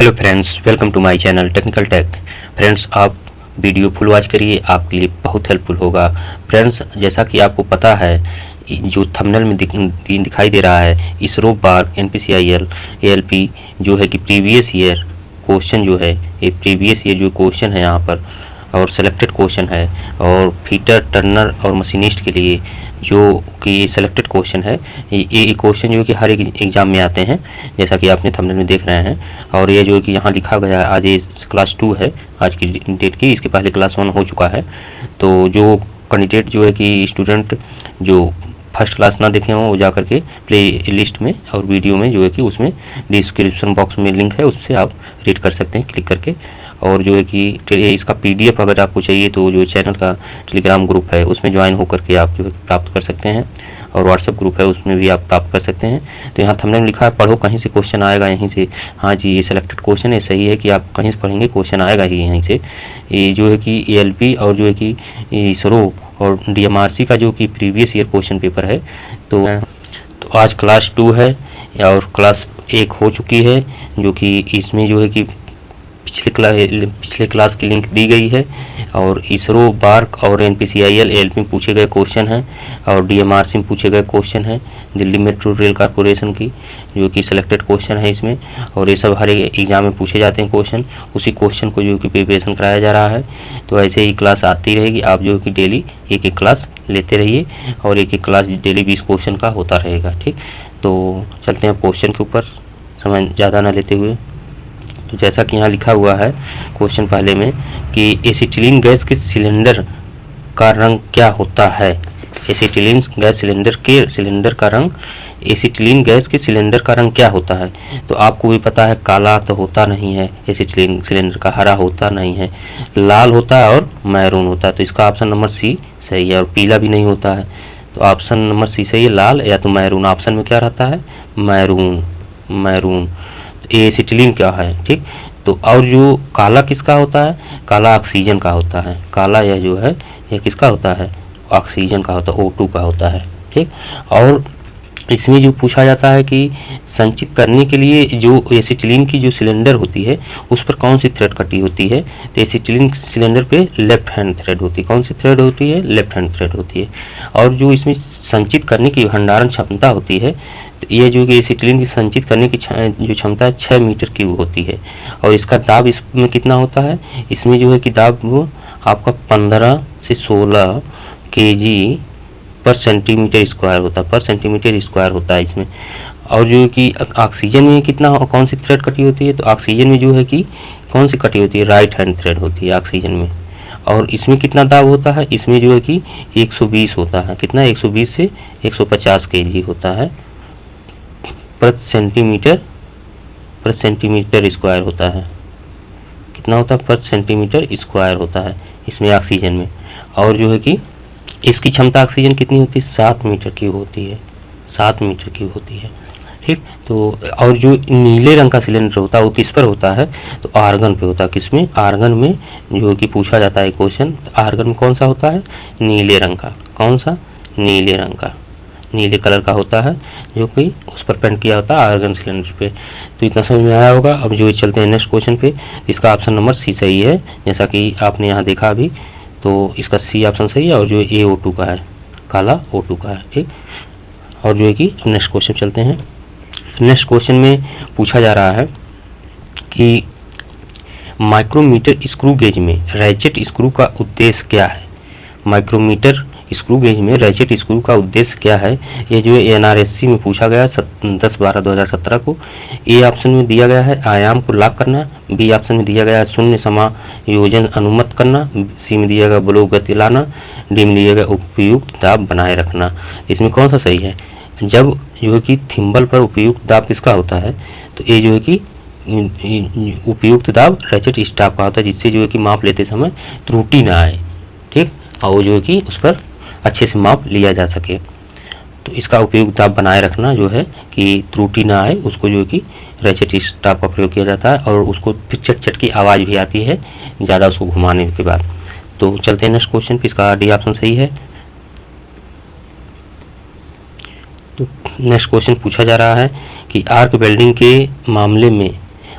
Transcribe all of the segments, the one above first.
Hello friends, welcome to my channel Technical Tech. Friends, आप video full watch करिए, आपके लिए बहुत हेल्पफुल होगा। फ्रेंड्स, जैसा कि आपको पता है, जो थंबनेल में दिखाई दे रहा है, इसरो बार एनपीसीआईएल एएलपी जो है कि प्रीवियस ईयर क्वेश्चन जो है, ये प्रीवियस ईयर जो क्वेश्चन है यहाँ पर और सेलेक्टेड क्वेश्चन है, और फीटर टर्नर और मशीनिस्ट के लिए जो कि सेलेक्टेड क्वेश्चन है। ये क्वेश्चन जो कि हर एक एग्जाम में आते हैं, जैसा कि आपने थंबनेल में देख रहे हैं। और ये जो कि यहाँ लिखा गया है, आज ये क्लास 2 है, आज की डेट की। इसके पहले क्लास 1 हो चुका है। तो जो कैंडिडेट जो है कि स्टूडेंट जो फर्स्ट क्लास ना देखे हों, वो जा करके प्ले लिस्ट में और वीडियो में जो है कि उसमें डिस्क्रिप्शन बॉक्स में लिंक है, उससे आप रीड कर सकते हैं क्लिक करके। और जो है कि इसका पीडीएफ अगर आपको चाहिए तो जो चैनल का टेलीग्राम ग्रुप है उसमें ज्वाइन होकर के आप जो है प्राप्त कर सकते हैं, और व्हाट्सएप ग्रुप है उसमें भी आप प्राप्त कर सकते हैं। तो यहाँ थंबनेल में लिखा है पढ़ो, कहीं से क्वेश्चन आएगा यहीं से। हाँ जी, ये सिलेक्टेड क्वेश्चन है, सही है कि आप कहीं से पढ़ेंगे क्वेश्चन आएगा ही यहीं से। ये जो है कि एएलपी और जो है कि इसरो और डीएमआरसी का जो कि प्रीवियस ईयर क्वेश्चन पेपर है। तो आज क्लास 2 है और क्लास 1 हो चुकी है, जो कि इसमें जो है कि पिछले क्लास की लिंक दी गई है। और इसरो बार्क और एनपीसीआईएल एएलपी में पूछे गए क्वेश्चन हैं, और डीएमआरसी में पूछे गए क्वेश्चन हैं, दिल्ली मेट्रो रेल कॉरपोरेशन की जो कि सिलेक्टेड क्वेश्चन है इसमें। और ये सब हर एक एग्जाम में पूछे जाते हैं क्वेश्चन, उसी क्वेश्चन को जो कि प्रिपरेशन कराया जा रहा है। तो ऐसे ही क्लास आती रहेगी, आप जो कि डेली एक एक क्लास लेते रहिए, और एक एक क्लास डेली 20 क्वेश्चन का होता रहेगा। ठीक, तो चलते हैं क्वेश्चन के ऊपर, समय ज़्यादा ना लेते हुए। तो जैसा कि यहाँ लिखा हुआ है क्वेश्चन पहले में कि एसिटिलीन गैस के सिलेंडर का रंग क्या होता है। एसिटिलीन गैस सिलेंडर का रंग, एसिटिलीन गैस के सिलेंडर का रंग क्या होता है। तो आपको भी पता है, काला तो होता नहीं है, एसिटिलीन सिलेंडर का हरा होता नहीं है, लाल होता है और मैरून होता है। तो इसका ऑप्शन नंबर सी सही है। और पीला भी नहीं होता है, तो ऑप्शन नंबर सी सही है, लाल या तो मैरून। ऑप्शन में क्या रहता है, मैरून। एसिटिलीन क्या है, ठीक। तो और जो काला किसका होता है, काला ऑक्सीजन का होता है। काला यह जो है यह किसका होता है, ऑक्सीजन का होता है, O2 का होता है, ठीक। और इसमें जो पूछा जाता है कि संचित करने के लिए जो एसिटिलीन की जो सिलेंडर होती है उस पर कौन सी थ्रेड कटी होती है। तो एसिटिलीन सिलेंडर पे लेफ्ट हैंड थ्रेड होती है। कौन सी थ्रेड होती है, लेफ्ट हैंड थ्रेड होती है। और जो इसमें संचित करने की भंडारण क्षमता होती है, तो ये जो कि एसिटिलीन की संचित करने की जो क्षमता है 6 मीटर क्यूब होती है। और इसका दाब इसमें कितना होता है, इसमें जो है कि दाब वो आपका 15 से 16 kg पर सेंटीमीटर स्क्वायर होता है, होता है इसमें। और जो है कि ऑक्सीजन में कितना, कौन सी थ्रेड कटी होती है, तो ऑक्सीजन में जो है कि कौन सी कटी होती है, राइट हैंड थ्रेड होती है ऑक्सीजन में। और इसमें कितना दाब होता है, इसमें जो है कि 120 होता है। कितना, 120 से 150 kg होता है प्रति सेंटीमीटर स्क्वायर होता है। कितना होता है, प्रति सेंटीमीटर स्क्वायर होता है इसमें ऑक्सीजन में। और जो है कि इसकी क्षमता ऑक्सीजन कितनी होती है, 7 मीटर क्यूब होती है, 7 मीटर क्यूब होती है, ठीक। तो और जो नीले रंग का सिलेंडर होता है वो किस पर होता है, तो आर्गन पे होता है। किसमें, आर्गन में जो कि पूछा जाता है क्वेश्चन। तो आर्गन में कौन सा होता है, नीले रंग का। कौन सा, नीले रंग का, नीले कलर का होता है, जो कि उस पर पेंट किया होता है आर्गन सिलेंडर पे। तो इतना समझ में आया होगा। अब जो चलते हैं नेक्स्ट क्वेश्चन पे। इसका ऑप्शन नंबर सी सही है, जैसा कि आपने यहाँ देखा अभी। तो इसका सी ऑप्शन सही है। और जो A O2 का है, काला O2 का है, ठीक। और जो है कि नेक्स्ट क्वेश्चन चलते हैं। नेक्स्ट क्वेश्चन में पूछा जा रहा है कि माइक्रोमीटर स्क्रू गेज में रैचेट स्क्रू का उद्देश्य क्या है। माइक्रोमीटर स्क्रू गेज में रैचेट स्क्रू का उद्देश्य क्या है, ये जो है NRSC में पूछा गया है 10/12/2017 को। ए ऑप्शन में दिया गया है आयाम को लॉक करना, बी ऑप्शन में दिया गया है शून्य समायोजन अनुमत करना, सी में दिया गया ब्लो गति लाना, डी में दिया गया उपयुक्त दाब बनाए रखना। इसमें कौन सा सही है। जब जो है कि थिम्बल पर उपयुक्त दाब किसका होता है, तो ये जो है कि उपयुक्त दाब रैचेट स्टॉप का होता है, जिससे जो है कि माप लेते समय त्रुटि ना आए, ठीक। और वो जो है कि उस पर अच्छे से माप लिया जा सके। तो इसका उपयुक्त दाब बनाए रखना जो है कि त्रुटि ना आए, उसको जो है कि रैचेट स्टॉप का प्रयोग किया जाता है। और उसको फिर चट चट की आवाज़ भी आती है ज़्यादा उसको घुमाने के बाद। तो चलते हैं नेक्स्ट क्वेश्चन पे। इसका डी ऑप्शन सही है। तो नेक्स्ट क्वेश्चन पूछा जा रहा है कि आर्क वेल्डिंग के मामले में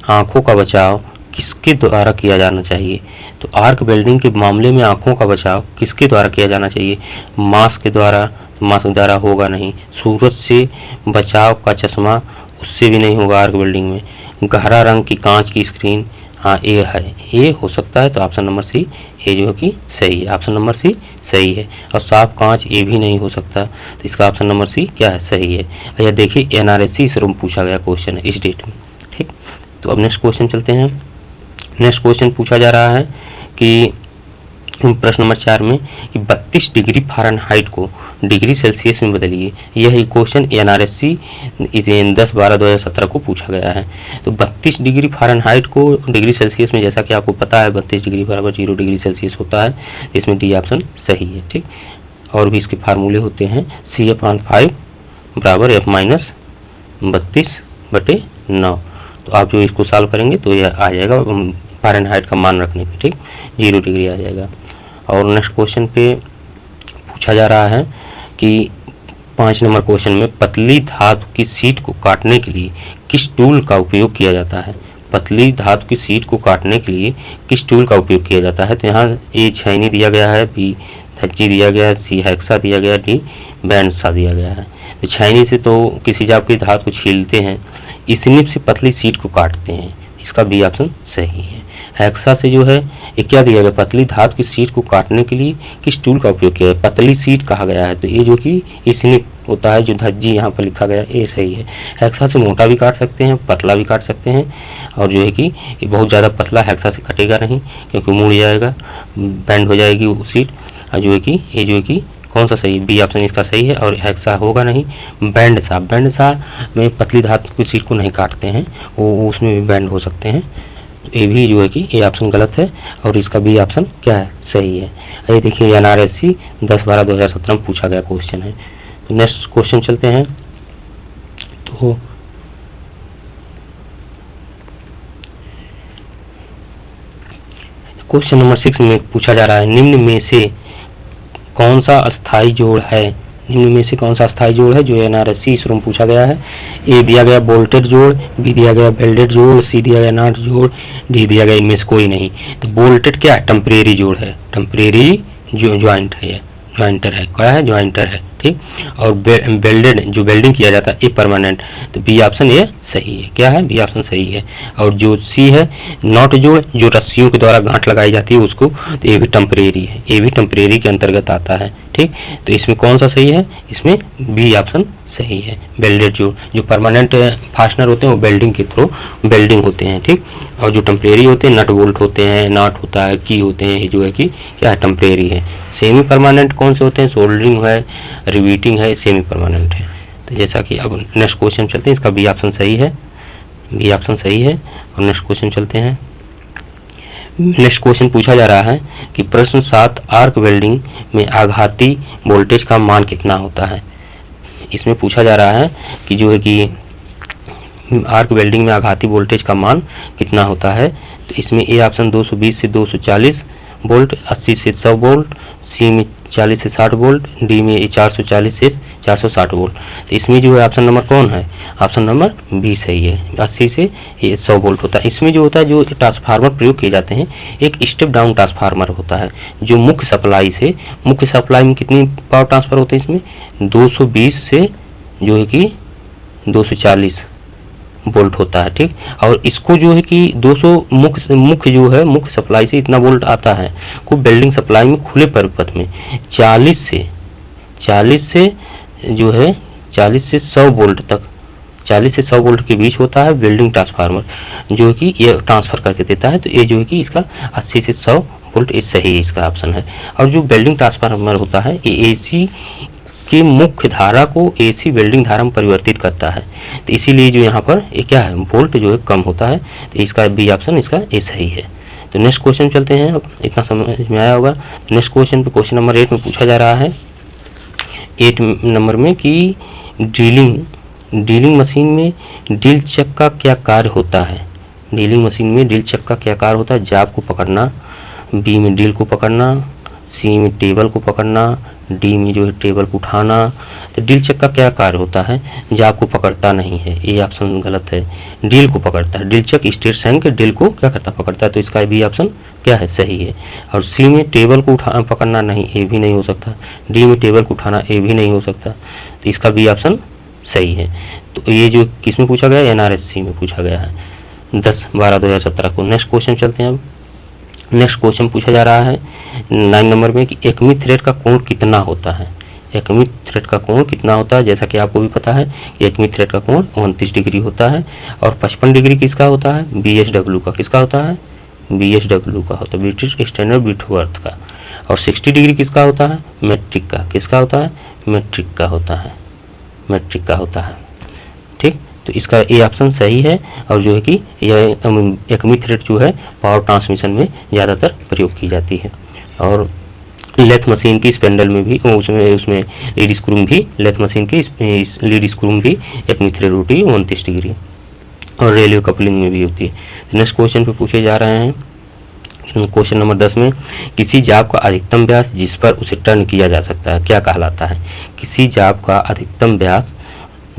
आंखों का बचाव किसके द्वारा किया जाना चाहिए? तो आर्क वेल्डिंग के मामले में आंखों का बचाव किसके द्वारा किया जाना चाहिए? मास्क के द्वारा, मास्क द्वारा होगा नहीं। सूरज से बचाव का चश्मा, उससे भी नहीं होगा आर्क वेल्डिंग में। गहरा रंग की कांच की स्क्रीन, हाँ ये है, ये हो सकता है। तो ऑप्शन नंबर सी ये जो है कि सही है, ऑप्शन नंबर सी सही है। और साफ कांच ये भी नहीं हो सकता, तो इसका ऑप्शन नंबर सी क्या है? सही है। यह देखिए एनआरएससी से पूछा गया क्वेश्चन है इस डेट में, ठीक। तो अब नेक्स्ट क्वेश्चन चलते हैं। नेक्स्ट क्वेश्चन पूछा जा रहा है कि प्रश्न नंबर 4 में कि 32 डिग्री फ़ारेनहाइट को डिग्री सेल्सियस में बदलिए। यह क्वेश्चन एनआरएससी 10/12/2017 को पूछा गया है। तो 32 डिग्री फ़ारेनहाइट को डिग्री सेल्सियस में, जैसा कि आपको पता है 32 डिग्री बराबर 0 डिग्री सेल्सियस होता है, इसमें डी ऑप्शन सही है, ठीक। और भी इसके फार्मूले होते हैं, C/5 बराबर F-32/9। तो आप जो इसको सॉल्व करेंगे तो यह आ जाएगा फ़ारेनहाइट का मान रखने पे, ठीक, 0 डिग्री आ जाएगा। और नेक्स्ट क्वेश्चन पे पूछा जा रहा है कि 5 नंबर क्वेश्चन में पतली धातु की शीट को काटने के लिए किस टूल का उपयोग किया जाता है? पतली धातु की शीट को काटने के लिए किस टूल का उपयोग किया जाता है? तो यहाँ ए छैनी दिया गया है, बी धज्जी दिया गया है, सी हैक्सा दिया गया है, डी बैंडसा दिया गया है। तो छैनी से तो किसी जाप की धातु को छीलते हैं, स्निप से पतली शीट को काटते हैं, इसका बी ऑप्शन सही है। हैक्सा से जो है ये क्या दिया गया? पतली धातु की शीट को काटने के लिए किस टूल का उपयोग किया है? पतली शीट कहा गया है, तो ये जो कि स्निप होता है, जो धज्जी यहाँ पर लिखा गया ये सही है। हैक्सा से मोटा भी काट सकते हैं, पतला भी काट सकते हैं, और जो है कि ये बहुत ज़्यादा पतला हैक्सा से कटेगा नहीं क्योंकि मुड़ जाएगा, बैंड हो जाएगी वो शीट। और जो है कि ये जो है कि कौन सा सही? बी ऑप्शन इसका सही है। और हैक्सा होगा नहीं। बैंडसा, बैंडसा में पतली धातु की शीट को नहीं काटते हैं, वो उसमें भी बैंड हो सकते हैं। ये भी जो है कि ये ऑप्शन गलत है, और इसका बी ऑप्शन क्या है? सही है। ये देखिए एनआरएससी 10/12/2017 में पूछा गया क्वेश्चन है। तो नेक्स्ट क्वेश्चन चलते हैं। तो क्वेश्चन नंबर 6 में पूछा जा रहा है, निम्न में से कौन सा अस्थायी जोड़ है? निम्न में से कौन सा अस्थायी जोड़ है जो एनआरएससी शुरू में पूछा गया है? ए दिया गया बोल्टेड जोड़, बी दिया गया वेल्डेड जोड़, सी दिया गया नॉट जोड़, डी दिया गया इनमें से कोई नहीं। तो बोल्टेड क्या है? टेम्परेरी जोड़ है, टेम्परेरी जो ज्वाइंट है, ज्वाइंटर है, क्या है? ज्वाइंटर है, ठीक। और वेल्डेड जो वेल्डिंग किया जाता है ये परमानेंट, तो बी ऑप्शन ये सही है। क्या है? बी ऑप्शन सही है। और जो सी है नॉट जोड़, जो रस्सियों के द्वारा गांठ लगाई जाती है उसको, तो ये भी टेम्परेरी है, ये भी टेम्परेरी के अंतर्गत आता है, ठीक। तो इसमें कौन सा सही है? इसमें बी ऑप्शन सही है। वेल्डेड जोड़, जो परमानेंट फास्टनर होते हैं वो वेल्डिंग के थ्रू वेल्डिंग होते हैं, ठीक। और जो टेम्परेरी होते हैं, नट बोल्ट होते हैं, नॉट होता है, की होते हैं, ये जो है कि क्या है? टेम्परेरी है। सेमी परमानेंट कौन से होते हैं? सोल्डरिंग है, रिवीटिंग है, सेमी परमानेंट है। तो जैसा कि अब नेक्स्ट क्वेश्चन चलते हैं, इसका बी ऑप्शन सही है, बी ऑप्शन सही है। और नेक्स्ट क्वेश्चन चलते हैं। नेक्स्ट क्वेश्चन पूछा जा रहा है कि प्रश्न 7 आर्क वेल्डिंग में आघाती वोल्टेज का मान कितना होता है? इसमें पूछा जा रहा है कि जो है कि आर्क वेल्डिंग में आघाती वोल्टेज का मान कितना होता है? तो इसमें ए ऑप्शन 220 से 240 वोल्ट, 80 से 100 वोल्ट, सी में 40 से 60 वोल्ट, डी में 440 से 460 वोल्ट। तो इसमें जो है ऑप्शन नंबर कौन है? ऑप्शन नंबर बी सही है, 80 से 100 वोल्ट होता है। इसमें जो होता है, जो ट्रांसफार्मर प्रयोग किए जाते हैं, एक स्टेप डाउन ट्रांसफार्मर होता है, जो मुख्य सप्लाई में कितनी पावर ट्रांसफर होते हैं? इसमें 220 से जो है कि 240 वोल्ट होता है, ठीक। और इसको जो है कि 200 मुख्य जो है, मुख्य सप्लाई से इतना वोल्ट आता है को वेल्डिंग सप्लाई में खुले परिपथ में 40 से जो है 40 से 100 वोल्ट तक, 40 से 100 वोल्ट के बीच होता है वेल्डिंग ट्रांसफार्मर, जो है कि ये ट्रांसफर करके देता है। तो ये जो है कि इसका 80 से 100 वोल्ट ये सही इसका ऑप्शन है। और जो वेल्डिंग ट्रांसफार्मर होता है ये एसी की मुख्य धारा को एसी वेल्डिंग धारा में परिवर्तित करता है, तो इसीलिए जो यहाँ पर ये क्या है? वोल्ट जो है कम होता है। तो इसका बी ऑप्शन इसका ए सही है। तो नेक्स्ट क्वेश्चन चलते हैं। अब इतना समझ में आया होगा। नेक्स्ट क्वेश्चन पे क्वेश्चन नंबर 8 में पूछा जा रहा है, 8 नंबर में कि ड्रिलिंग मशीन में ड्रिल चक का क्या कार्य होता है? ड्रिलिंग मशीन में ड्रिल चक का क्या कार्य होता है? जाब को पकड़ना, बी में ड्रिल को पकड़ना, सी में टेबल को पकड़ना, डी में जो है टेबल को उठाना। तो ड्रिल चक का क्या कार्य होता है, जाप को पकड़ता नहीं है, ये ऑप्शन गलत है। ड्रिल को पकड़ता है, ड्रिल चक स्टेट सैंक ड्रिल को क्या करता है, पकड़ता है, तो इसका भी ऑप्शन क्या है, सही है। और सी में टेबल को पकड़ना नहीं, ये भी नहीं हो सकता। डी में टेबल को उठाना, ये भी नहीं हो सकता, तो इसका भी ऑप्शन सही है। तो ये जो किस में पूछा गया, NRSC में पूछा गया है 10/12/2017 को। नेक्स्ट क्वेश्चन चलते हैं। अब नेक्स्ट क्वेश्चन पूछा जा रहा है 9 नंबर में कि एकमी थ्रेड का कोण कितना होता है। एकमी थ्रेड का कोण कितना होता है, जैसा कि आपको भी पता है कि एकमी थ्रेड का कोण 29 डिग्री होता है। और 55 डिग्री किसका होता है, BSW का। किसका होता है, BSW का होता है, ब्रिटिश स्टैंडर्ड व्हिटवर्थ का। और 60 डिग्री किसका होता है, मेट्रिक का। किसका होता है, मेट्रिक का होता है, मेट्रिक का होता है। ठीक, तो इसका ये ऑप्शन सही है। और जो है कि यह एकमी थ्रेड जो है पावर ट्रांसमिशन में ज़्यादातर प्रयोग की जाती है। और लेथ मशीन की स्पेंडल में भी उसमें लीड स्क्रू में भी, लेथ मशीन की लीड स्क्रू में भी एकमी थ्रेड होती है 29 डिग्री। और रेलवे कपलिंग में भी होती है। नेक्स्ट क्वेश्चन पे पूछे जा रहे हैं क्वेश्चन नंबर 10 में, किसी जाप का अधिकतम व्यास जिस पर उसे टर्न किया जा सकता है क्या कहलाता है। किसी जाप का अधिकतम व्यास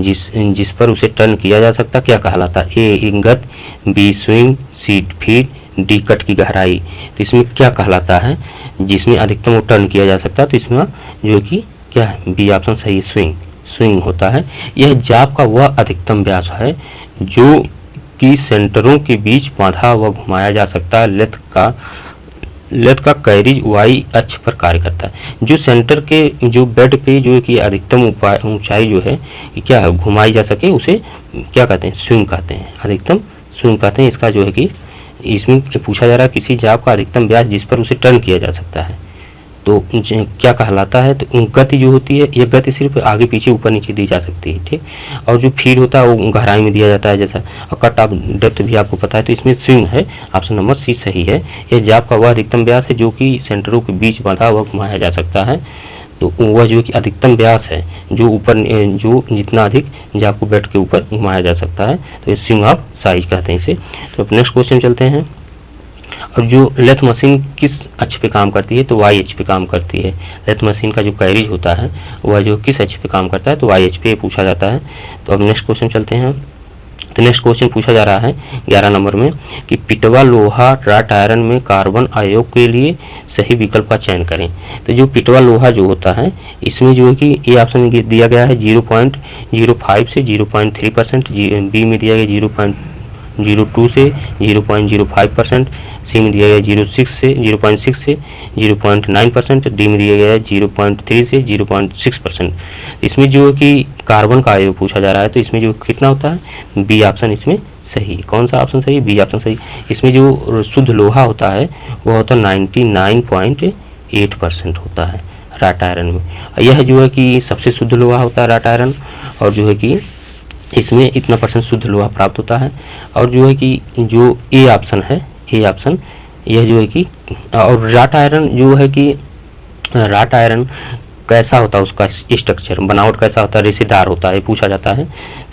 जिस पर उसे टर्न किया जा सकता है क्या कहलाता है। ए इंगत, बी स्विंग, सी फीड, डी कट की गहराई। तो इसमें क्या कहलाता है, जिसमें अधिकतम वो टर्न किया जा सकता है, तो इसमें जो कि क्या है, बी ऑप्शन सही है, स्विंग। स्विंग होता है। यह जाप का वह अधिकतम व्यास है जो कि सेंटरों के बीच बांधा व घुमाया जा सकता है। लेथ का कैरिज वाई अक्ष पर कार्य करता है। जो सेंटर के जो बेड पे जो कि अधिकतम ऊंचाई जो है क्या है, घुमाई जा सके, उसे क्या कहते हैं, स्विंग कहते हैं, अधिकतम स्विंग कहते हैं। इसका जो है कि इसमें पूछा जा रहा है किसी जाप का अधिकतम व्यास जिस पर उसे टर्न किया जा सकता है तो क्या कहलाता है। तो गति जो होती है, यह गति सिर्फ आगे पीछे ऊपर नीचे दी जा सकती है। ठीक, और जो फीड होता है वो गहराई में दिया जाता है जैसा, और कट ऑफ डेप्थ भी आपको पता है। तो इसमें स्विंग है, ऑप्शन नंबर सी सही है। यह जाप का वह अधिकतम व्यास है जो कि सेंटरों के बीच बांधा हुआ घुमाया जा सकता है। तो वह जो कि अधिकतम व्यास है जो ऊपर जो जितना अधिक जाप को बेड के ऊपर घुमाया जा सकता है, तो ये स्विंग ऑफ साइज कहते हैं इसे। तो नेक्स्ट क्वेश्चन चलते हैं। और जो लेथ मशीन किस अक्ष पे काम करती है, तो वाई अक्ष पे काम करती है। लेथ मशीन का जो कैरिज होता है वह जो किस अक्ष पे काम करता है, तो वाई अक्ष पे पूछा जाता है। तो अब नेक्स्ट क्वेश्चन चलते हैं। तो नेक्स्ट क्वेश्चन पूछा जा रहा है 11 नंबर में कि पिटवा लोहा राट आयरन में कार्बन अयोग के लिए सही विकल्प का चयन करें। तो जो पिटवा लोहा जो होता है इसमें जो है कि ये ऑप्शन दिया गया है 0.05 से 0.3%, बी में दिया गया 0.02 से 0.05%, सी में दिया गया 0.6 से 0.9%, डी में दिया गया 0.3 से 0.6%। इसमें जो है कि कार्बन का अवयव पूछा जा रहा है, तो इसमें जो कितना होता है, बी ऑप्शन इसमें सही। कौन सा ऑप्शन सही, बी ऑप्शन सही। इसमें जो शुद्ध लोहा होता है वह होता है 99.8% होता है राट आयरन में। यह जो है कि सबसे शुद्ध लोहा होता है राट आयरन, और जो है कि इसमें इतना % शुद्ध लोहा प्राप्त होता है। और जो है कि जो ए ऑप्शन है, ए ऑप्शन, यह जो है कि और राट आयरन जो है कि राट आयरन कैसा होता है, उसका स्ट्रक्चर बनावट कैसा होता है, रेशेदार होता है, पूछा जाता है।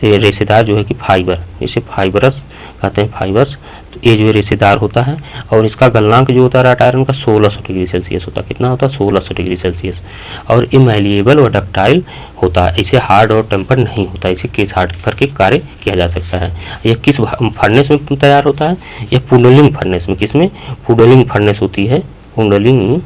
तो ये रेशेदार जो है कि फाइबर, इसे फाइबरस कहते हैं, फाइबर्स। तो ये जो है रेशेदार होता है। और इसका गलनांक जो होता है राट आयरन का 1600 डिग्री सेल्सियस होता है। कितना होता है, 1600 डिग्री सेल्सियस। और ये मैलिएबल और डक्टाइल होता है, इसे हार्ड और टेम्पर नहीं होता, इसे केस हार्ड करके कार्य किया जा सकता है। यह किस फर्नेस में तैयार होता है, यह पुडलिंग फर्नेस में। किसमें, पुडलिंग फर्नेस होती है, पुडलिंग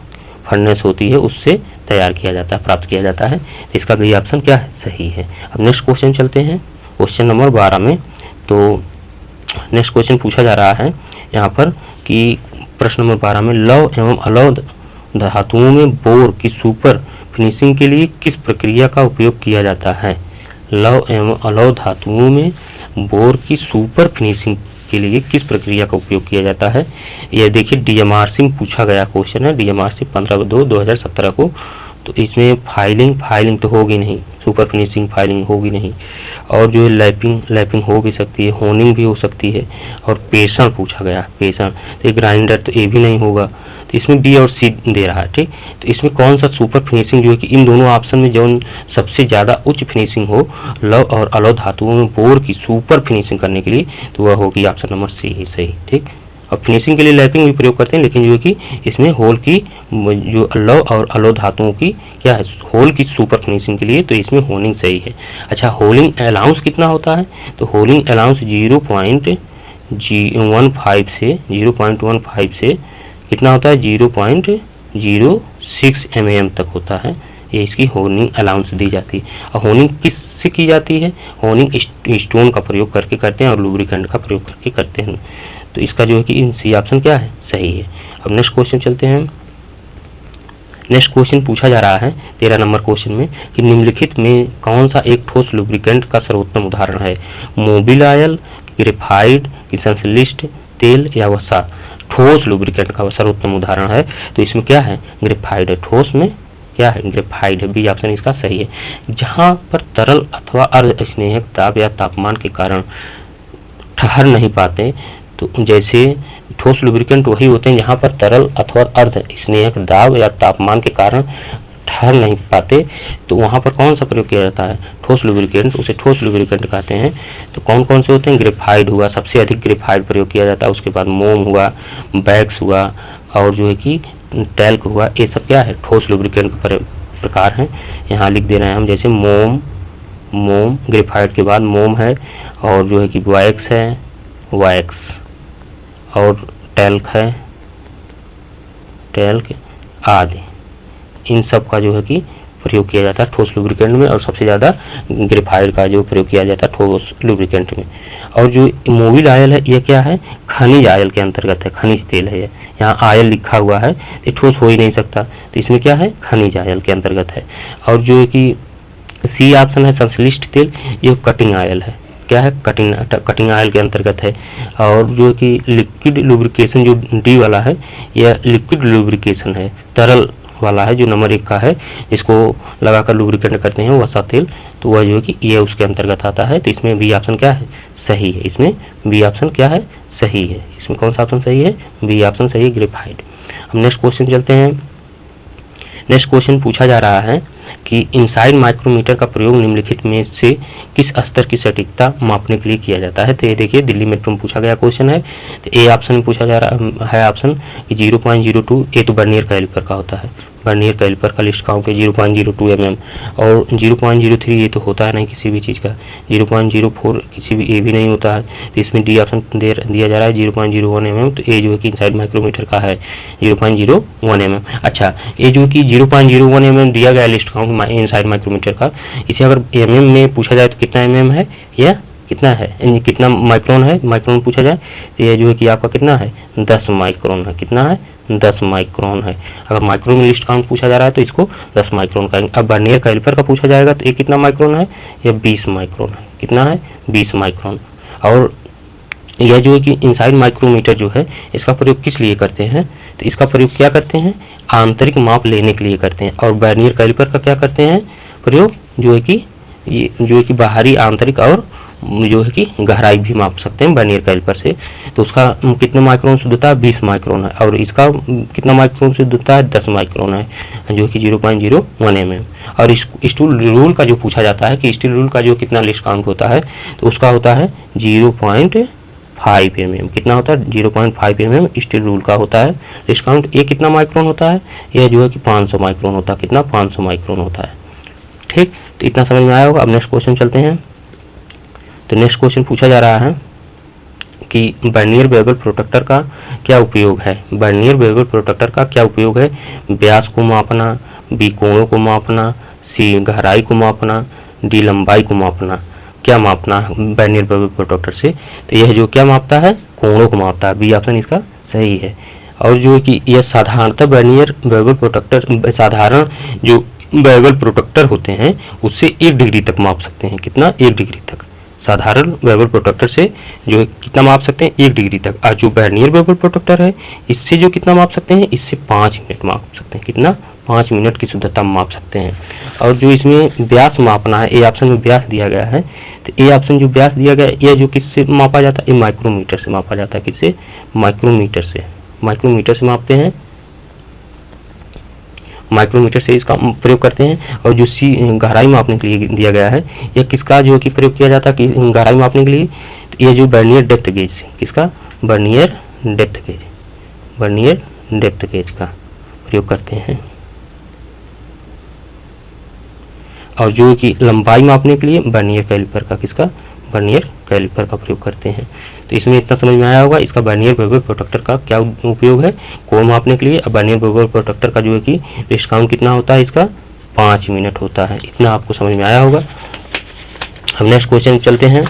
फर्नेस होती है, उससे तैयार किया जाता है, प्राप्त किया जाता है। इसका भी ऑप्शन क्या है, सही है। अब नेक्स्ट क्वेश्चन चलते हैं, क्वेश्चन नंबर 12 में। तो नेक्स्ट क्वेश्चन पूछा जा रहा है यहाँ पर कि प्रश्न नंबर 12 में लौह एवं अलौह धातुओं में बोर की सुपर फिनिशिंग के लिए किस प्रक्रिया का उपयोग किया जाता है। लौह एवं अलौह धातुओं में बोर की सुपर फिनिशिंग के लिए किस प्रक्रिया का उपयोग किया जाता है। यह देखिए डीएमआर से पूछा गया क्वेश्चन है, डीएमआर से 15/2/2017 को। तो इसमें फाइलिंग तो होगी नहीं, सुपर फिनिशिंग फाइलिंग होगी नहीं। और जो है लैपिंग हो भी सकती है, होनिंग भी हो सकती है। और पेषण पूछा गया, पेषण, तो ग्राइंडर तो ये भी नहीं होगा। तो इसमें बी और सी दे रहा है। ठीक, तो इसमें कौन सा सुपर फिनिशिंग जो है कि इन दोनों ऑप्शन में जो सबसे ज़्यादा उच्च फिनिशिंग हो लौह और अलौह धातुओं में बोर की सुपर फिनिशिंग करने के लिए, तो वह होगी ऑप्शन नंबर सी ही सही। ठीक, और फिनिशिंग के लिए लैपिंग भी प्रयोग करते हैं, लेकिन जो है कि इसमें होल की जो अलौ और अलौ धातुओं की क्या है, होल की सुपर फिनिशिंग के लिए तो इसमें होलिंग सही है। अच्छा, होलिंग अलाउंस कितना होता है, तो होलिंग अलाउंस 0.15 से 0.15 से कितना होता है, 0.06 mm तक होता है, ये इसकी होनिंग अलाउंस दी जाती है। और होनिंग किससे की जाती है, होनिंग स्टोन का प्रयोग करके करते हैं और लुब्रिकेंट का प्रयोग करके करते हैं। तो इसका जो है कि सी ऑप्शन क्या है, सही है। अब नेक्स्ट क्वेश्चन चलते हैं। नेक्स्ट क्वेश्चन पूछा जा रहा है 13 नंबर क्वेश्चन में कि निम्नलिखित में कौन सा एक ठोस लुब्रिकेंट का सर्वोत्तम उदाहरण है, मोबिल ऑयल, ग्रेफाइट, संश्लिष्ट तेल या वसा। ठोस लुब्रिकेंट का सर्वोत्तम उदाहरण है, तो इसमें क्या है, ग्रेफाइट है। ठोस में क्या है, ग्रेफाइट है, बी ऑप्शन इसका सही है। जहां पर तरल अथवा अर्ध स्नेहक दाब या तापमान के कारण ठहर नहीं पाते, तो जैसे ठोस लुब्रिकेंट वही होते हैं जहां पर तरल अथवा अर्ध स्नेहक दाब या तापमान के कारण ठहर नहीं पाते, तो वहां पर कौन सा प्रयोग किया जाता है, ठोस लुब्रिकेंट, उसे ठोस लुब्रिकेंट कहते हैं। तो कौन कौन से होते हैं, ग्रेफाइट हुआ, सबसे अधिक ग्रेफाइट प्रयोग किया जाता है, उसके बाद मोम हुआ, वैक्स हुआ, और जो है कि टैल्क हुआ, ये सब क्या है, ठोस लुब्रिकेंट प्रकार हैं। यहाँ लिख दे रहे हैं हम, जैसे मोम, ग्रेफाइट के बाद मोम है, और जो है कि वैक्स है, वैक्स, और टैल्क है, टैल्क आदि, इन सब का जो है कि प्रयोग किया जाता है ठोस लुब्रिकेंट में, और सबसे ज़्यादा ग्रेफाइट का जो प्रयोग किया जाता है ठोस लुब्रिकेंट में। और जो मोबिल ऑयल है, ये क्या है, खनिज ऑयल के अंतर्गत है, खनिज तेल है। यहाँ ऑयल लिखा हुआ है, ये ठोस हो ही नहीं सकता, तो इसमें क्या है, खनिज ऑयल के अंतर्गत है। और जो है कि सी ऑप्शन है संश्लिष्ट तेल, ये कटिंग ऑयल है, क्या है, कटिंग ऑयल के अंतर्गत है। और जो कि लिक्विड लुब्रिकेशन जो डी वाला है, यह लिक्विड लुब्रिकेशन है, तरल वाला है, जो नंबर 1 का है, इसको लगाकर लुब्रिकेंट करते हैं वसा तेल, तो वह जो है कि ये उसके अंतर्गत आता है। तो इसमें बी ऑप्शन क्या है, सही है। इसमें बी ऑप्शन क्या है, सही है। इसमें कौन सा ऑप्शन सही है, बी ऑप्शन सही है, ग्रेफाइट। हम नेक्स्ट क्वेश्चन चलते हैं। नेक्स्ट क्वेश्चन पूछा जा रहा है कि इनसाइड माइक्रोमीटर का प्रयोग निम्नलिखित में से किस स्तर की सटीकता मापने के लिए किया जाता है। तो ये देखिए दिल्ली मेट्रो में पूछा गया क्वेश्चन है। तो ए ऑप्शन में पूछा जा रहा है ऑप्शन कि 0.02, ये तो वर्नियर कैलिपर का होता है, वर्नियर कैलिपर का लिस्ट काउंट है 0.02 mm, और 0.03 ये तो होता है नहीं किसी भी चीज़ का, 0.04 किसी भी, ये भी नहीं होता है। तो इसमें डी ऑप्शन दिया जा रहा है 0.01 mm, तो ये जो है कि इनसाइड माइक्रोमीटर का है 0.01 mm। अच्छा, ये जो कि 0.01 mm दिया गया लिस्ट काउंट इनसाइड माइक्रोमीटर का, इसे अगर mm में पूछा जाए तो कितना mm है, या कितना है, कितना माइक्रोन है, माइक्रोन पूछा जाए तो ये जो है कि आपका कितना है, 10 माइक्रोन है। कितना है, 10 माइक्रोन है। अगर माइक्रोन में लिस्ट काउंट पूछा जा रहा है तो इसको 10 माइक्रोन का। अब वर्नियर कैलिपर का पूछा जाएगा तो ये कितना माइक्रोन है, ये 20 माइक्रोन है। कितना है, 20 माइक्रोन। और यह जो है कि इनसाइड माइक्रोमीटर जो है, इसका प्रयोग किस लिए करते हैं, तो इसका प्रयोग क्या करते हैं, आंतरिक माप लेने के लिए करते हैं। और वर्नियर कैलिपर का क्या करते हैं प्रयोग, जो है कि ये जो है कि बाहरी, आंतरिक और जो है कि गहराई भी माप सकते हैं वर्नियर कैलिपर से। तो उसका कितने माइक्रोन शुद्धता है, 20 माइक्रोन है, और इसका कितना माइक्रोन शुद्धता है, 10 माइक्रोन है, जो कि 0.01 mm। और स्टील रूल का जो पूछा जाता है कि स्टील रूल का जो कितना लिस्ट काउंट होता है, तो उसका होता है 0.5 mm। कितना होता है, 0.5 mm स्टील रूल का होता है लिस्ट काउंट। ये कितना माइक्रोन होता है, यह जो है कि 500 माइक्रोन होता है। कितना, 500 माइक्रोन होता है। ठीक, तो इतना समझ में आया होगा। अब नेक्स्ट क्वेश्चन चलते हैं। तो नेक्स्ट क्वेश्चन पूछा जा रहा है कि वर्नियर बेवल प्रोटेक्टर का क्या उपयोग है। वर्नियर बेवल प्रोटेक्टर का क्या उपयोग है, व्यास को मापना, बी कोणों को मापना, सी गहराई को मापना, डी लंबाई को मापना। क्या मापना वर्नियर बेवल प्रोटेक्टर से, तो यह जो क्या मापता है, कोणों को मापता है। बी ऑप्शन इसका सही है। और जो है कि यह साधारणतः वर्नियर बेवल प्रोटेक्टर, साधारण जो बेवल प्रोटेक्टर होते हैं उससे 1 डिग्री तक माप सकते हैं। कितना, 1 डिग्री तक। साधारण बेवल प्रोटेक्टर से जो है कितना माप सकते हैं, 1 डिग्री तक। और जो वर्नियर बेवल प्रोटेक्टर है, इससे जो कितना माप सकते हैं, इससे 5 मिनट माप सकते हैं। कितना, 5 मिनट की शुद्धता माप सकते हैं। और जो इसमें व्यास मापना है, ए ऑप्शन में व्यास दिया गया है, तो ए ऑप्शन जो व्यास दिया गया है, यह जो किससे मापा जाता है, ये माइक्रोमीटर से मापा जाता है। किससे, माइक्रोमीटर से, माइक्रोमीटर से मापते हैं, माइक्रोमीटर से इसका प्रयोग करते हैं। और जो सी गहराई मापने के लिए दिया गया है, यह किसका जो कि प्रयोग किया जाता है कि गहराई मापने के लिए, ये जो वर्नियर डेप्थ गेज, किसका, vernier depth gauge, vernier depth gauge का प्रयोग करते हैं। और जो कि लंबाई मापने के लिए वर्नियर कैलिपर का, किसका, वर्नियर कैलिपर का प्रयोग करते हैं। तो इसमें इतना समझ में आया होगा। इसका वर्नियर बेवल प्रोट्रैक्टर का क्या उपयोग है, कोण मापने के लिए। अब वर्नियर बेवल प्रोट्रैक्टर का जो है कि रेस्ट काउंट कितना होता है, इसका 5 मिनट होता है। इतना आपको समझ में आया होगा। अब नेक्स्ट क्वेश्चन चलते हैं।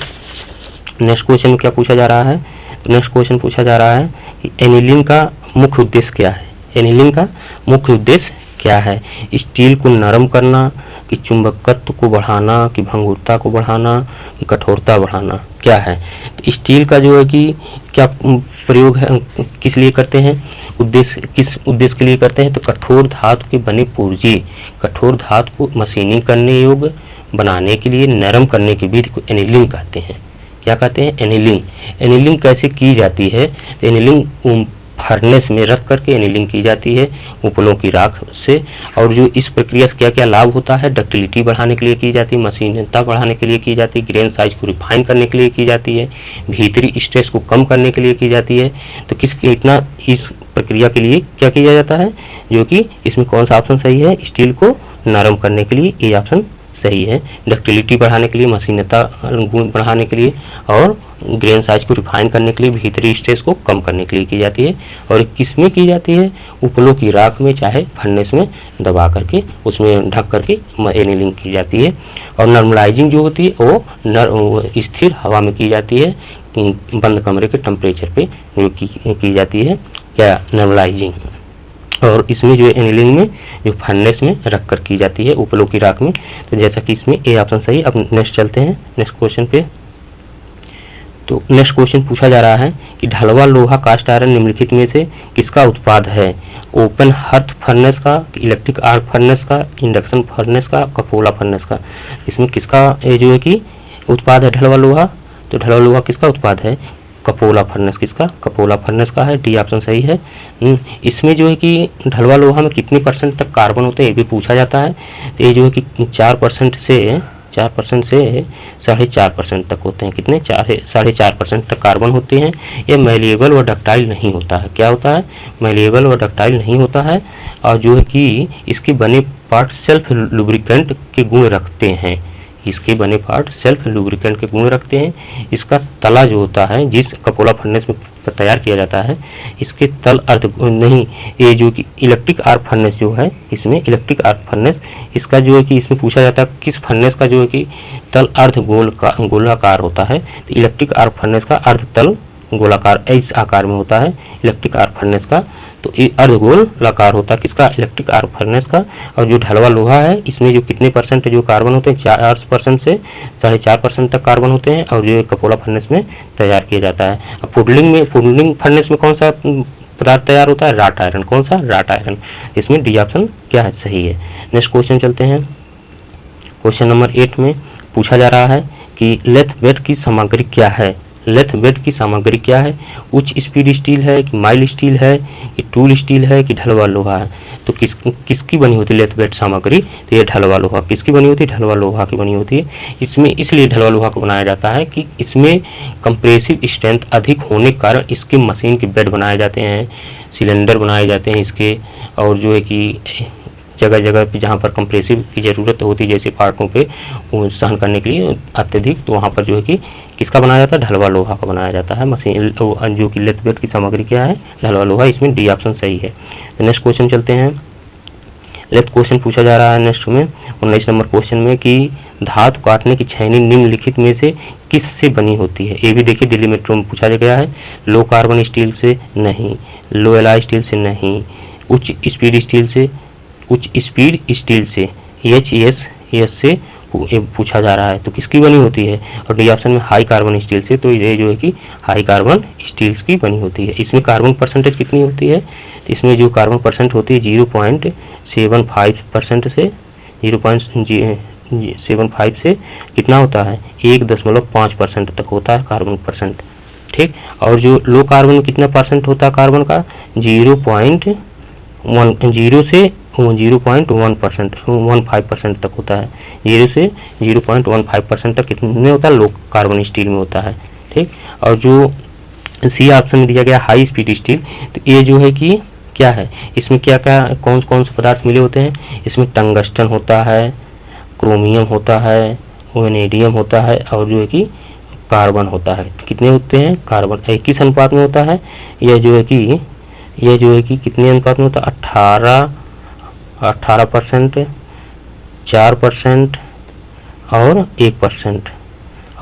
नेक्स्ट क्वेश्चन में क्या पूछा जा रहा है, तो नेक्स्ट क्वेश्चन पूछा जा रहा है कि एनीलिंग का मुख्य उद्देश्य क्या है। एनीलिंग का मुख्य उद्देश्य क्या है, स्टील को नरम करना, कि चुंबकत्व को बढ़ाना, कि भंगुरता को बढ़ाना, कि कठोरता बढ़ाना, क्या है। स्टील का जो है कि क्या प्रयोग है, किस लिए करते हैं, उद्देश्य, किस उद्देश्य के लिए करते हैं, तो कठोर धातु के बने पुर्जे, कठोर धातु को मशीनिंग करने योग्य बनाने के लिए नरम करने की विधि को एनीलिंग कहते हैं। क्या कहते हैं, एनीलिंग। एनीलिंग कैसे की जाती है, तो एनीलिंग फर्नेस में रख करके एनीलिंग की जाती है उपलों की राख से। और जो इस प्रक्रिया से क्या क्या लाभ होता है, डक्टिलिटी बढ़ाने के लिए की जाती है, मशीनता बढ़ाने के लिए की जाती है, ग्रेन साइज को रिफाइन करने के लिए की जाती है, भीतरी स्ट्रेस को कम करने के लिए की जाती है। तो इतना इस प्रक्रिया के लिए क्या किया जाता है, जो कि इसमें कौन सा ऑप्शन सही है, स्टील को नरम करने के लिए ये ऑप्शन सही है। डक्टिलिटी बढ़ाने के लिए, मशीनता गुण बढ़ाने के लिए, और ग्रेन साइज को रिफाइन करने के लिए, भीतरी स्ट्रेस को कम करने के लिए की जाती है। और किस में की जाती है, उपलों की राख में, चाहे फर्नेस में दबा करके, उसमें ढक करके एनीलिंग की जाती है। और नॉर्मलाइजिंग जो होती है वो स्थिर हवा में की जाती है, बंद कमरे के टेम्परेचर पे जो की जाती है, क्या, नॉर्मलाइजिंग। और इसमें जो एनीलिंग में जो फर्नेस में रख कर की जाती है उपलों की राख में। तो जैसा कि इसमें ए ऑप्शन सही। अब नेक्स्ट चलते हैं नेक्स्ट क्वेश्चन पे। तो नेक्स्ट क्वेश्चन पूछा जा रहा है कि ढलवा लोहा कास्ट आयरन निम्नलिखित में से किसका उत्पाद है, ओपन हर्थ फर्नेस का, इलेक्ट्रिक आर्क फर्नेस का, इंडक्शन फर्नेस का, कपोला फर्नेस का। इसमें किसका जो है कि उत्पाद है ढलवा लोहा, तो ढलवा लोहा किसका उत्पाद है, कपोला फर्नेस, किसका, कपोला फर्नेस का है। डी ऑप्शन सही है। इसमें जो है कि ढलवा लोहा में कितने % तक कार्बन होते हैं ये भी पूछा जाता है। तो ये जो है कि 4% से 4.5% तक होते हैं। कितने, 4.5% तक कार्बन होते हैं। ये मैलिएबल व डक्टाइल नहीं होता है। क्या होता है, मैलिएबल व डक्टाइल नहीं होता है। और जो है कि इसके बने पार्ट सेल्फ लुब्रिकेंट के गुण रखते हैं। इसके बने पार्ट सेल्फ लुब्रिकेंट के गुण रखते हैं। इसका तला जो होता है, जिस कपोला फर्नेस में तैयार किया जाता है, इसके तल अर्ध नहीं, ये जो कि इलेक्ट्रिक आर्क फर्नेस जो है, इसमें इलेक्ट्रिक आर्क फर्नेस, इसका जो है कि इसमें पूछा जाता है किस फर्नेस का जो है कि तल अर्ध गोलाकार होता है। तो इलेक्ट्रिक आर्क फर्नेस का अर्ध तल गोलाकार इस आकार में होता है इलेक्ट्रिक आर्क फर्नेस का। तो ये अर्धगोलाकार होता है किसका, इलेक्ट्रिक आर्क फर्नेस का। और जो ढलवा लोहा है, इसमें जो कितने % जो कार्बन होते हैं, 4% से 4.5% तक कार्बन होते हैं। और जो कपोला फर्नेस में तैयार किया जाता है। अब फुडलिंग फर्नेस में कौन सा पदार्थ तैयार होता है, राट आयरन। कौन सा, राट आयरन। इसमें डी ऑप्शन क्या है, सही है। नेक्स्ट क्वेश्चन चलते हैं। क्वेश्चन नंबर 8 में पूछा जा रहा है कि लेथ बेड की सामग्री क्या है। लेथ बेड की सामग्री क्या है, उच्च स्पीड स्टील है, कि माइल स्टील है, कि टूल स्टील है, कि ढलवा लोहा है। तो किसकी बनी होती है लेथ बेड सामग्री, तो ये ढलवा लोहा किसकी बनी होती है, ढलवा लोहा की बनी होती है। इसमें इसलिए ढलवा लोहा को बनाया जाता है कि इसमें कंप्रेसिव स्ट्रेंथ अधिक होने के कारण इसके मशीन के बेड बनाए जाते हैं, सिलेंडर बनाए जाते हैं इसके। और जो है कि जगह जगह पे जहाँ पर कंप्रेसिव की ज़रूरत होती है, जैसे पार्टों पे सहन करने के लिए अत्यधिक, तो वहाँ पर जो है कि किसका बनाया जाता है, ढलवा लोहा का बनाया जाता है मशीन। जो कि लेथ बेड की सामग्री क्या है, ढलवा लोहा। इसमें डी ऑप्शन सही है। तो नेक्स्ट क्वेश्चन चलते हैं। लेथ क्वेश्चन पूछा जा रहा है नेक्स्ट में 19 नंबर क्वेश्चन में कि धातु काटने की छैनी निम्नलिखित में से किस से बनी होती है। ये भी देखिए दिल्ली मेट्रो में पूछा गया है। लो कार्बन स्टील से नहीं, लो एलॉय स्टील से नहीं, उच्च स्पीड स्टील से, उच्च स्पीड स्टील से, HES से पूछा जा रहा है। तो किसकी बनी होती है, और डी ऑप्शन में हाई कार्बन स्टील से। तो ये जो है कि हाई कार्बन स्टील्स की बनी होती है। इसमें कार्बन % कितनी होती है, तो इसमें जो कार्बन % होती है 0.75% से 0.75 से कितना होता है 1.5% तक होता है कार्बन %। ठीक। और जो लो कार्बन में कितना % होता है कार्बन का, 0.15% तक होता है। 0 से 0.15% तक कितने होता है, लो कार्बन स्टील में होता है। ठीक। और जो सी ऑप्शन में दिया गया हाई स्पीड स्टील। तो ये जो है कि क्या है, इसमें क्या क्या कौन कौन से पदार्थ मिले होते हैं, इसमें टंगस्टन होता है, क्रोमियम होता है, वेनेडियम होता है और जो है कि कार्बन होता है। कितने होते हैं, कार्बन 21 अनुपात में होता है। यह जो है कि कितने अनुपात में होता है, 18%, 4% और 1%।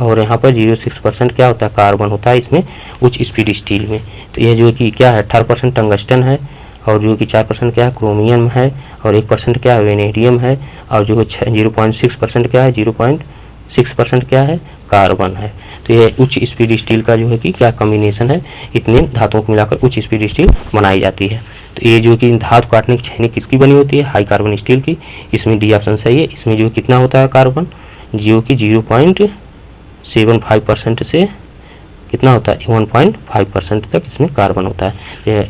और यहाँ पर 0.6% क्या होता है, कार्बन होता है इसमें उच्च स्पीड स्टील में। तो यह जो है कि क्या है, 18% टंगस्टन है और जो कि 4% क्या है, क्रोमियम है और 1% क्या है, वेनेडियम है और जो 0.6% क्या है, 0.6% क्या है, कार्बन है। तो यह उच्च स्पीड स्टील का जो है कि क्या कॉम्बिनेशन है, इतने धातुओं को मिलाकर उच्च स्पीड स्टील बनाई जाती है। तो ये जो कि धातु काटने की छेनी किसकी बनी होती है, हाई कार्बन स्टील की। इसमें डी ऑप्शन सही है। इसमें जो कितना होता है कार्बन, जो कि 0.75% से कितना होता है, 1.5% तक इसमें कार्बन होता है।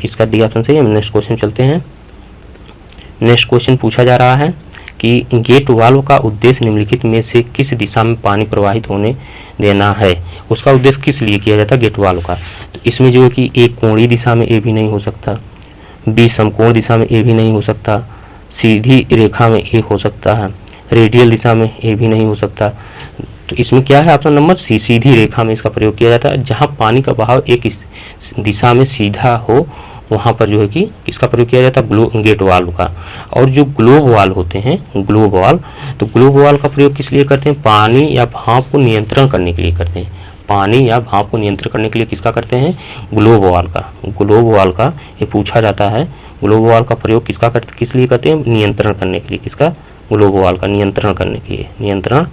इसका डी ऑप्शन सही है। नेक्स्ट क्वेश्चन चलते हैं। नेक्स्ट क्वेश्चन पूछा जा रहा है कि गेट वाल्व का उद्देश्य निम्नलिखित में से किस दिशा में पानी प्रवाहित होने देना है। उसका उद्देश्य किस लिए किया जाता है गेट वाल्व का। तो इसमें जो है कि एक कोणीय दिशा में ए भी नहीं हो सकता, बी समकोण दिशा में ए भी नहीं हो सकता, सीधी रेखा में ए हो सकता है, रेडियल दिशा में ए भी नहीं हो सकता। तो इसमें क्या है, ऑप्शन नंबर सी, सीधी रेखा में इसका प्रयोग किया जाता है। जहाँ पानी का बहाव एक दिशा में सीधा हो वहाँ पर जो है कि किसका प्रयोग किया जाता है, गेट वाल्व का। और जो ग्लोब वाल्व होते हैं, ग्लोब वाल्व, तो ग्लोब वाल्व का प्रयोग किस लिए करते हैं, पानी या भाप को नियंत्रण करने के लिए करते हैं। पानी या भाप को नियंत्रण करने के लिए किसका करते हैं, ग्लोब वाल्व का। ग्लोब वाल्व का ये पूछा जाता है, ग्लोब वाल्व का प्रयोग किस लिए करते हैं, नियंत्रण करने के लिए। किसका, ग्लोब वाल्व का नियंत्रण करने के लिए, नियंत्रण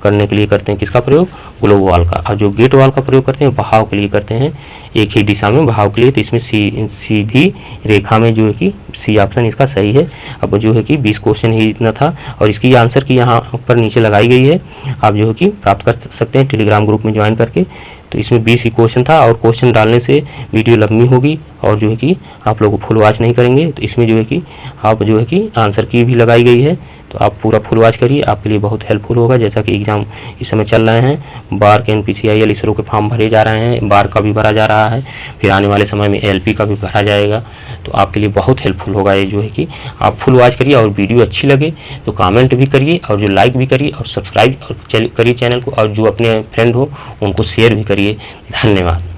करने के लिए करते हैं किसका प्रयोग, ग्लोब वाल्व का। और जो गेट वाल्व का प्रयोग करते हैं बहाव के लिए करते हैं, एक ही दिशा में बहाव के लिए। तो इसमें सीधी रेखा में जो है कि सी ऑप्शन इसका सही है। अब जो है कि 20 क्वेश्चन ही इतना था और इसकी आंसर की यहाँ पर नीचे लगाई गई है, आप जो है कि प्राप्त कर सकते हैं टेलीग्राम ग्रुप में ज्वाइन करके। तो इसमें 20 ही क्वेश्चन था और क्वेश्चन डालने से वीडियो लंबी होगी और जो है कि आप लोग फुल वॉच नहीं करेंगे। तो इसमें जो है कि आप जो है कि आंसर की भी लगाई गई है, तो आप पूरा फुल वॉच करिए, आपके लिए बहुत हेल्पफुल होगा। जैसा कि एग्जाम इस समय चल रहे हैं, बार के NPCIL इसरो के फॉर्म भरे जा रहे हैं, बार का भी भरा जा रहा है, फिर आने वाले समय में LP का भी भरा जाएगा। तो आपके लिए बहुत हेल्पफुल होगा ये जो है कि आप फुल वॉच करिए। और वीडियो अच्छी लगे तो कमेंट भी करिए और जो लाइक भी करिए और सब्सक्राइब करिए चैनल को, और जो अपने फ्रेंड हो उनको शेयर भी करिए। धन्यवाद।